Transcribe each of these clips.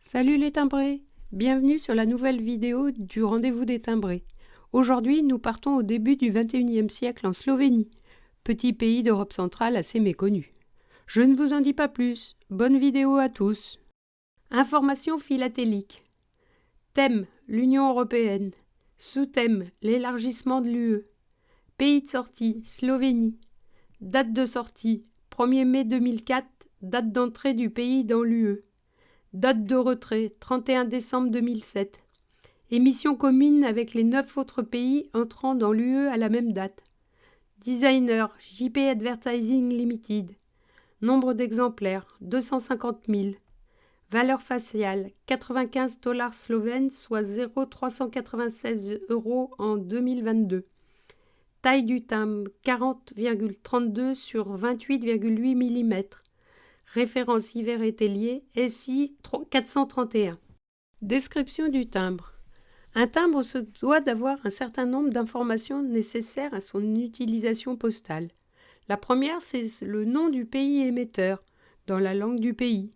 Salut les timbrés! Bienvenue sur la nouvelle vidéo du Rendez-vous des timbrés. Aujourd'hui, nous partons au début du XXIe siècle en Slovénie, petit pays d'Europe centrale assez méconnu. Je ne vous en dis pas plus. Bonne vidéo à tous. Information philatélique. Thème: l'Union européenne. Sous-thème: l'élargissement de l'UE. Pays de sortie: Slovénie. Date de sortie: 1er mai 2004, date d'entrée du pays dans l'UE. Date de retrait, 31 décembre 2007. Émission commune avec les 9 autres pays entrant dans l'UE à la même date. Designer, JP Advertising Limited. Nombre d'exemplaires, 250 000. Valeur faciale, 95 $ slovènes, soit 0,396 € en 2022. Taille du timbre, 40,32 sur 28,8 mm. Référence hiver-été lié, SI 431. Description du timbre. Un timbre se doit d'avoir un certain nombre d'informations nécessaires à son utilisation postale. La première, c'est le nom du pays émetteur, dans la langue du pays.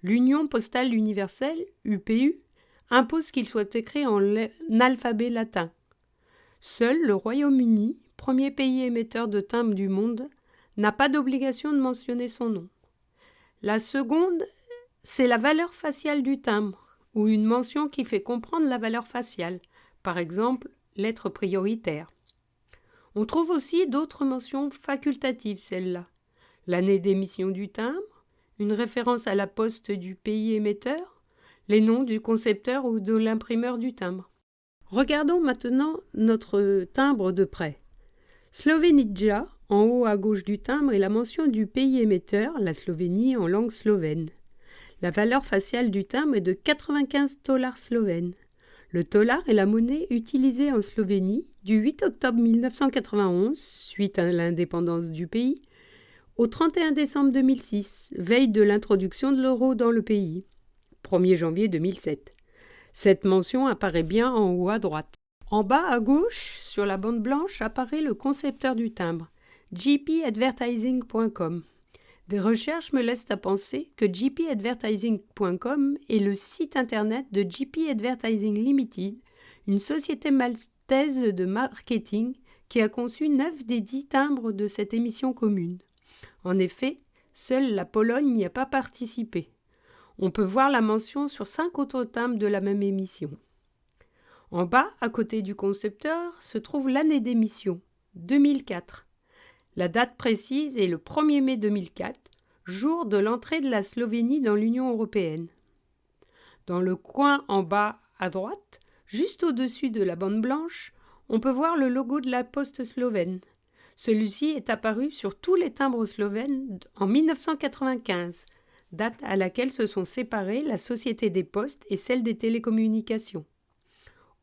L'Union postale universelle, UPU, impose qu'il soit écrit en alphabet latin. Seul le Royaume-Uni, premier pays émetteur de timbres du monde, n'a pas d'obligation de mentionner son nom. La seconde, c'est la valeur faciale du timbre, ou une mention qui fait comprendre la valeur faciale, par exemple lettre prioritaire. On trouve aussi d'autres mentions facultatives, celles-là. L'année d'émission du timbre, une référence à la poste du pays émetteur, les noms du concepteur ou de l'imprimeur du timbre. Regardons maintenant notre timbre de près. Slovenija, en haut à gauche du timbre, est la mention du pays émetteur, la Slovénie en langue slovène. La valeur faciale du timbre est de 95 $ slovènes. Le tolar est la monnaie utilisée en Slovénie du 8 octobre 1991, suite à l'indépendance du pays, au 31 décembre 2006, veille de l'introduction de l'euro dans le pays, 1er janvier 2007. Cette mention apparaît bien en haut à droite. En bas à gauche, sur la bande blanche, apparaît le concepteur du timbre, jpadvertising.com. Des recherches me laissent à penser que jpadvertising.com est le site internet de JP Advertising Limited, une société maltaise de marketing qui a conçu 9 des 10 timbres de cette émission commune. En effet, seule la Pologne n'y a pas participé. On peut voir la mention sur 5 autres timbres de la même émission. En bas, à côté du concepteur, se trouve l'année d'émission, 2004. La date précise est le 1er mai 2004, jour de l'entrée de la Slovénie dans l'Union européenne. Dans le coin en bas à droite, juste au-dessus de la bande blanche, on peut voir le logo de la poste slovène. Celui-ci est apparu sur tous les timbres slovènes en 1995, date à laquelle se sont séparées la Société des Postes et celle des télécommunications.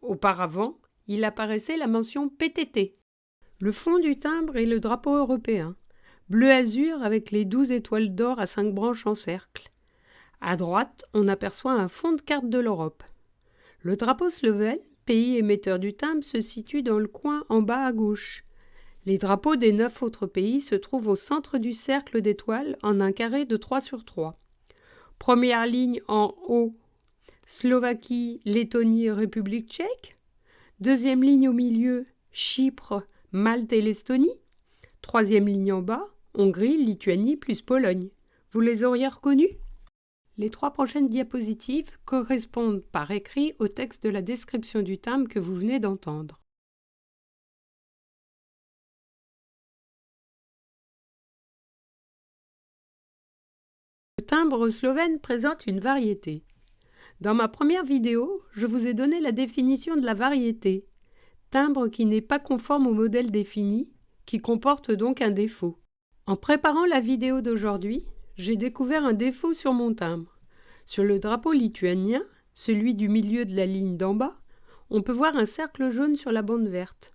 Auparavant, il apparaissait la mention PTT. Le fond du timbre est le drapeau européen, bleu-azur avec les 12 étoiles d'or à 5 branches en cercle. À droite, on aperçoit un fond de carte de l'Europe. Le drapeau slovène, pays émetteur du timbre, se situe dans le coin en bas à gauche. Les drapeaux des 9 autres pays se trouvent au centre du cercle d'étoiles en un carré de 3 sur 3. Première ligne en haut, Slovaquie, Lettonie, République tchèque. Deuxième ligne au milieu, Chypre, Malte et l'Estonie. Troisième ligne en bas, Hongrie, Lituanie plus Pologne. Vous les auriez reconnus? Les 3 prochaines diapositives correspondent par écrit au texte de la description du timbre que vous venez d'entendre. Le timbre slovène présente une variété. Dans ma première vidéo, je vous ai donné la définition de la variété, timbre qui n'est pas conforme au modèle défini, qui comporte donc un défaut. En préparant la vidéo d'aujourd'hui, j'ai découvert un défaut sur mon timbre. Sur le drapeau lituanien, celui du milieu de la ligne d'en bas, on peut voir un cercle jaune sur la bande verte.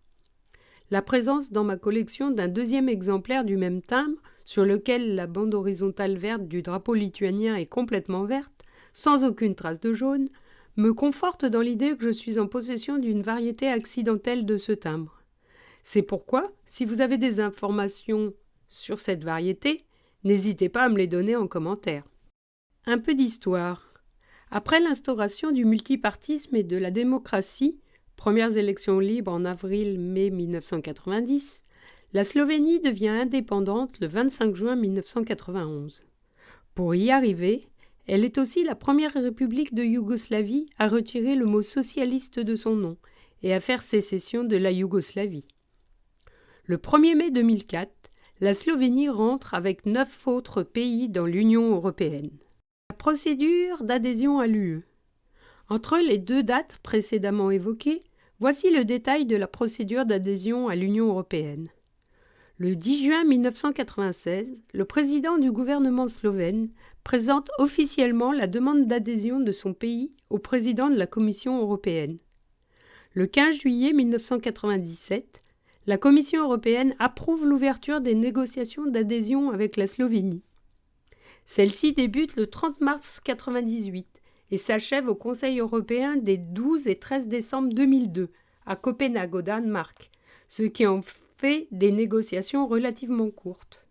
La présence dans ma collection d'un deuxième exemplaire du même timbre, sur lequel la bande horizontale verte du drapeau lituanien est complètement verte, sans aucune trace de jaune, me conforte dans l'idée que je suis en possession d'une variété accidentelle de ce timbre. C'est pourquoi, si vous avez des informations sur cette variété, n'hésitez pas à me les donner en commentaire. Un peu d'histoire. Après l'instauration du multipartisme et de la démocratie, premières élections libres en avril-mai 1990, la Slovénie devient indépendante le 25 juin 1991. Pour y arriver, elle est aussi la première république de Yougoslavie à retirer le mot socialiste de son nom et à faire sécession de la Yougoslavie. Le 1er mai 2004, la Slovénie rentre avec 9 autres pays dans l'Union européenne. La procédure d'adhésion à l'UE. Entre les deux dates précédemment évoquées, voici le détail de la procédure d'adhésion à l'Union européenne. Le 10 juin 1996, le président du gouvernement slovène présente officiellement la demande d'adhésion de son pays au président de la Commission européenne. Le 15 juillet 1997, la Commission européenne approuve l'ouverture des négociations d'adhésion avec la Slovénie. Celle-ci débute le 30 mars 1998 et s'achève au Conseil européen des 12 et 13 décembre 2002 à Copenhague, au Danemark, ce qui en fait des négociations relativement courtes.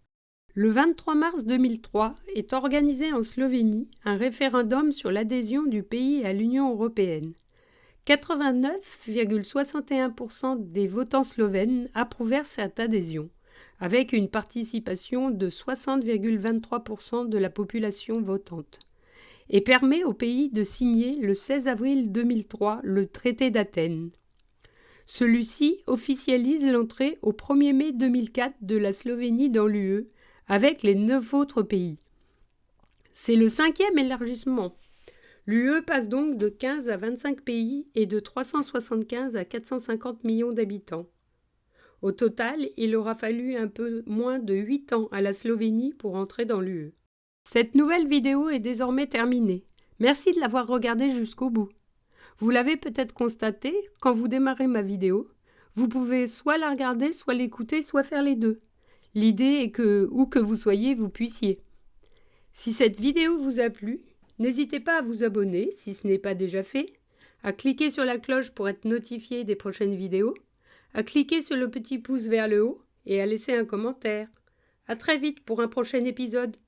Le 23 mars 2003 est organisé en Slovénie un référendum sur l'adhésion du pays à l'Union européenne. 89,61% des votants slovènes approuvèrent cette adhésion, avec une participation de 60,23% de la population votante, et permet au pays de signer le 16 avril 2003 le traité d'Athènes. Celui-ci officialise l'entrée au 1er mai 2004 de la Slovénie dans l'UE avec les 9 autres pays. C'est le 5e élargissement. L'UE passe donc de 15 à 25 pays et de 375 à 450 millions d'habitants. Au total, il aura fallu un peu moins de 8 ans à la Slovénie pour entrer dans l'UE. Cette nouvelle vidéo est désormais terminée. Merci de l'avoir regardée jusqu'au bout. Vous l'avez peut-être constaté, quand vous démarrez ma vidéo, vous pouvez soit la regarder, soit l'écouter, soit faire les deux. L'idée est que, où que vous soyez, vous puissiez. Si cette vidéo vous a plu, n'hésitez pas à vous abonner, si ce n'est pas déjà fait, à cliquer sur la cloche pour être notifié des prochaines vidéos, à cliquer sur le petit pouce vers le haut et à laisser un commentaire. À très vite pour un prochain épisode.